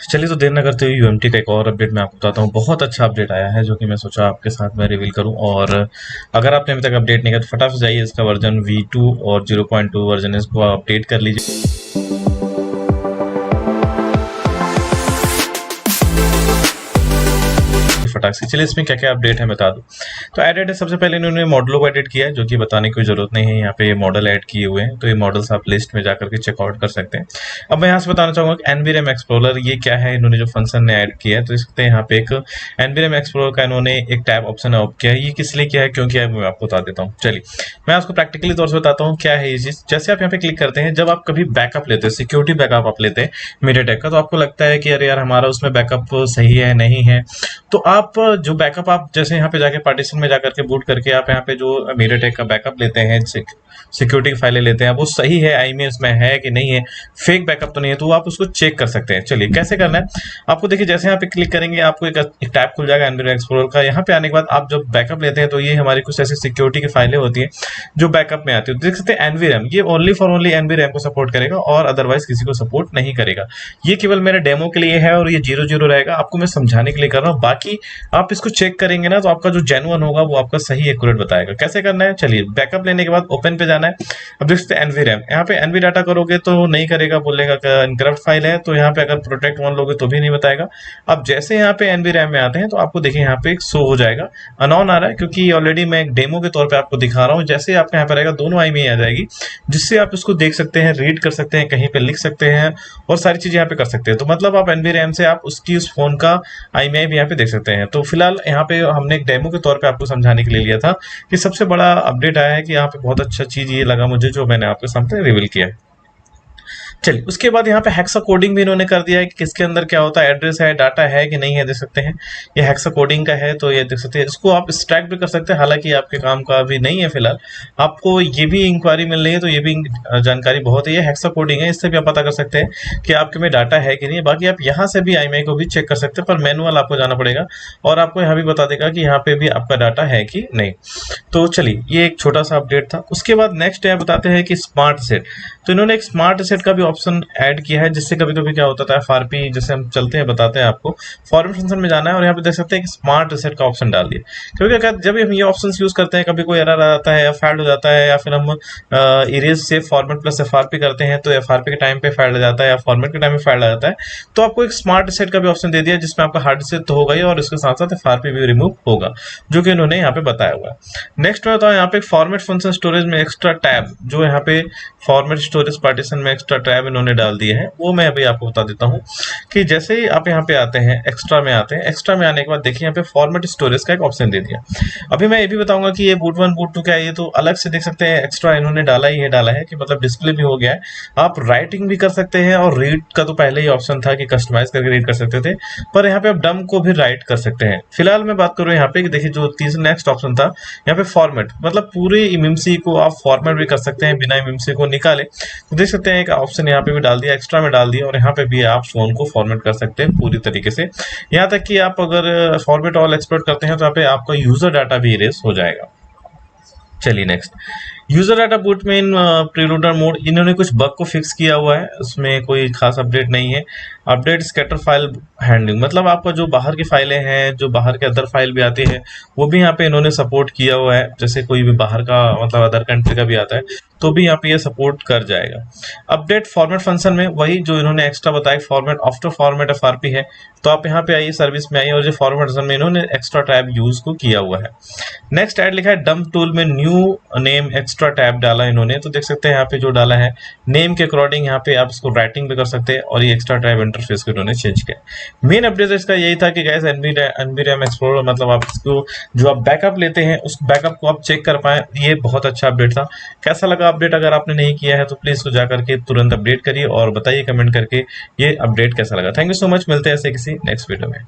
चलिए तो देर न करते हुए यूएमटी का एक और अपडेट मैं आपको बताता हूँ। बहुत अच्छा अपडेट आया है जो कि मैं सोचा आपके साथ मैं रिवील करूँ। और अगर आपने अभी तक अपडेट नहीं किया तो फटाफट से जाइए, इसका वर्जन V2 और 0.2 वर्जन है, इसको अपडेट कर लीजिए फटाक से। चलिए इसमें क्या क्या अपडेट है बता दूं। तो एडेड है, सबसे पहले इन्होंने मॉडलों को एडिट किया है, जो कि बताने की कोई जरूरत नहीं है। यहाँ पे ये मॉडल ऐड किए हुए हैं, तो ये मॉडल्स आप लिस्ट में जाकर के चेकआउट कर सकते हैं। अब मैं यहाँ से बताना चाहूंगा कि एनवीरेम एक्सप्लोरर ये क्या है, इन्होंने जो फंक्शन ने ऐड किया है। तो इसके यहाँ पे एक एनवीरेम एक्सप्लोरर का इन्होंने एक टैब ऑप्शन ऑफ किया है। ये किस लिए किया है, क्यों किया है, मैं आपको बता देता हूँ। चलिए मैं आपको प्रैक्टिकली तौर से बताता हूँ क्या है ये चीज। जैसे आप यहाँ पे क्लिक करते हैं, जब आप कभी बैकअप लेते हैं, सिक्योरिटी बैकअप आप लेते हैं मीडियाटेक का, तो आपको लगता है कि अरे यार हमारा उसमें बैकअप सही है नहीं है, तो आप जो बैकअप आप जैसे यहाँ पे जाके पार्टीशन में जाकर के बूट करके आप यहाँ पे जो मीडियाटेक का बैकअप लेते हैं, सिक्योरिटी की फाइलें लेते हैं, वो सही है आई में इसमें है कि नहीं है, फेक बैकअप तो नहीं है, तो आप उसको चेक कर सकते हैं। चलिए कैसे करना है आपको देखिए, जैसे यहाँ पे क्लिक करेंगे आपको एक टैब खुल जाएगा एनवीरेम एक्सप्लोरर का। यहाँ पे आने के बाद आप जब बैकअप लेते हैं तो ये हमारी कुछ ऐसी सिक्योरिटी की फाइलें होती है जो बैकअप में आती है। देख सकते हैं एनवीरेम, ये ओनली फॉर ओनली एनवीरेम को सपोर्ट करेगा और अदरवाइज किसी को सपोर्ट नहीं करेगा। ये केवल मेरे डेमो के लिए है और ये 0-0 रहेगा, आपको मैं समझाने के लिए कर रहा हूँ। बाकी आप इसको चेक करेंगे ना तो आपका जो जेन्युइन होगा वो आपका सही एक्यूरेट बताएगा। कैसे करना है, चलिए बैकअप लेने के बाद ओपन पे जाना है। अब देख सकते हैं एनवीरेम, यहाँ पे एनवी डाटा करोगे तो नहीं करेगा, बोलेगा कि इनकरप्ट फाइल है। तो यहाँ पे अगर प्रोटेक्ट वन लोगे तो भी नहीं बताएगा। अब जैसे यहाँ पे एनवीरेम में आते हैं तो आपको देखिए यहाँ पे एक शो हो जाएगा, अनॉन आ रहा है, क्योंकि ऑलरेडी मैं एक डेमो के तौर पे आपको दिखा रहा हूँ। जैसे आपका यहाँ पर आएगा दोनों आई में आ जाएगी, जिससे आप इसको देख सकते हैं, रीड कर सकते हैं, कहीं पे लिख सकते हैं और सारी चीजें यहाँ पे कर सकते हैं। तो मतलब आप एनवीरेम से आप उसकी उस फोन का आई में भी यहाँ पे देख सकते हैं। तो फिलहाल यहाँ पे हमने एक डेमो के तौर पे आपको समझाने के लिए लिया था कि सबसे बड़ा अपडेट आया है कि यहाँ पे बहुत अच्छा चीज ये लगा मुझे, जो मैंने आपके सामने रिवील किया है। चलिए उसके बाद यहाँ पे हेक्सा कोडिंग भी इन्होंने कर दिया है कि किसके अंदर क्या होता है, एड्रेस है, डाटा है कि नहीं है, देख सकते हैं ये हेक्सा कोडिंग का है। तो ये देख सकते हैं, इसको आप स्ट्रैक भी कर सकते हैं, हालांकि आपके काम का अभी नहीं है फिलहाल। आपको ये भी इंक्वायरी मिल रही है तो ये भी जानकारी बहुत है। ये हेक्सा कोडिंग है, इससे भी आप पता कर सकते हैं कि आपके में डाटा है कि नहीं। बाकी आप यहाँ से भी आई को भी चेक कर सकते हैं, पर मैनुअल आपको जाना पड़ेगा और आपको यहाँ भी बता देगा कि यहाँ पे भी आपका डाटा है कि नहीं। तो चलिए ये एक छोटा सा अपडेट था। उसके बाद नेक्स्ट है बताते हैं कि स्मार्ट सेट। तो इन्होंने एक स्मार्ट सेट का भी ऑप्शन ऐड किया है, जिससे कभी कभी क्या होता था एफआरपी जैसे हम चलते हैं बताते हैं आपको, फॉर्मेट फंक्शन में जाना है और यहाँ पे देख सकते हैं कि स्मार्ट सेट का ऑप्शन डाल दिया। क्योंकि जब हम ये ऑप्शन यूज करते हैं कभी कोई एरर आ जाता है या फैल्ड हो जाता है, या फिर हम इरेज से फॉर्मेट प्लस एफआरपी करते हैं तो एफआरपी के टाइम पे फैल्ड आ जाता है या फॉर्मेट के टाइम में फैल्ड आ जाता है। तो आपको एक स्मार्ट सेट का भी ऑप्शन दे दिया, जिसमें आपका हार्ड सेट तो होगा ही और इसके साथ साथ एफआरपी भी रिमूव होगा, जो कि इन्होंने यहाँ पे बताया हुआ है। नेक्स्ट में बताओ यहाँ पे फॉर्मेट फंक्शन स्टोरेज में एक्स्ट्रा टैब, जो यहाँ पे फॉर्मेट स्टोरेज पार्टीशन में एक्स्ट्रा टैब इन्होंने डाल दिए हैं, वो मैं अभी आपको बता देता हूँ। कि जैसे ही आप यहाँ पे आते हैं, एक्स्ट्रा में आते हैं, एक्स्ट्रा में आने के बाद देखिए यहाँ पे फॉर्मेट स्टोरेज का एक ऑप्शन दे दिया। अभी मैं ये भी बताऊंगा कि ये बूट 1 बूट 2 क्या है, ये तो अलग से देख सकते हैं, एक्स्ट्रा इन्होंने डाला ही डाला है कि मतलब डिस्प्ले भी हो गया है, आप राइटिंग भी कर सकते हैं और रीड का तो पहले ही ऑप्शन था कि कस्टमाइज करके रीड कर सकते थे, पर यहाँ पे आप डम को भी राइट कर सकते हैं। फिलहाल मैं बात करूँ यहाँ पे कि देखिए जो तीसरा नेक्स्ट ऑप्शन था यहाँ पे फॉर्मेट, मतलब पूरे इमिमसी को आप फॉर्मेट भी कर सकते हैं बिना इमिमसी को निकाले। तो देख सकते हैं एक ऑप्शन यहाँ पे भी डाल दिया, एक्स्ट्रा में डाल दिया, और यहाँ पे भी आप फोन को फॉर्मेट कर सकते हैं पूरी तरीके से। यहाँ तक कि आप अगर फॉर्मेट ऑल एक्सपोर्ट करते हैं तो यहाँ पे आपका यूजर डाटा भी इरेज हो जाएगा। चलिए नेक्स्ट, यूजर डाटा बूट में इन प्रीलोडर मोड, इन्होंने कुछ बग को फिक्स किया हुआ है, उसमें कोई खास अपडेट नहीं है। अपडेट स्कैटर फाइल हैंडलिंग, मतलब आपका जो बाहर की फाइलें हैं, जो बाहर के अदर फाइल भी आती है, वो भी यहाँ पे इन्होंने सपोर्ट किया हुआ है। जैसे कोई भी बाहर का मतलब अदर कंट्री का भी आता है तो भी यहाँ पे ये सपोर्ट कर जाएगा। अपडेट फॉर्मेट फंक्शन में वही जो इन्होंने एक्स्ट्रा बताया, फॉर्मेट आफ्टर फॉर्मेट एफआरपी है, तो आप यहाँ पे आइए सर्विस में आइए और जो फॉर्मेट फंक्शन में इन्होंने एक्स्ट्रा टैब यूज को किया हुआ है। नेक्स्ट ऐड लिखा है डंप टूल में न्यू नेम एक्स्ट्रा टैब डाला इन्होंने, तो देख सकते हैं यहाँ पे जो डाला है नेम के अकॉर्डिंग यहाँ पे आप इसको राइटिंग भी कर सकते हैं और ये एक्स्ट्रा टैब इंटरफेस को इन्होंने चेंज किया। मेन अपडेट इसका यही था कि गाइस एनवीरेम एक्सप्लोरर, मतलब आप इसको जो आप बैकअप लेते हैं उस बैकअप को आप चेक कर पाए, ये बहुत अच्छा अपडेट था। कैसा लगा अपडेट, अगर आपने नहीं किया है तो प्लीज इसको जाकर के तुरंत अपडेट करिए और बताइए कमेंट करके ये अपडेट कैसा लगा। थैंक यू सो मच, मिलते हैं ऐसे किसी नेक्स्ट वीडियो में।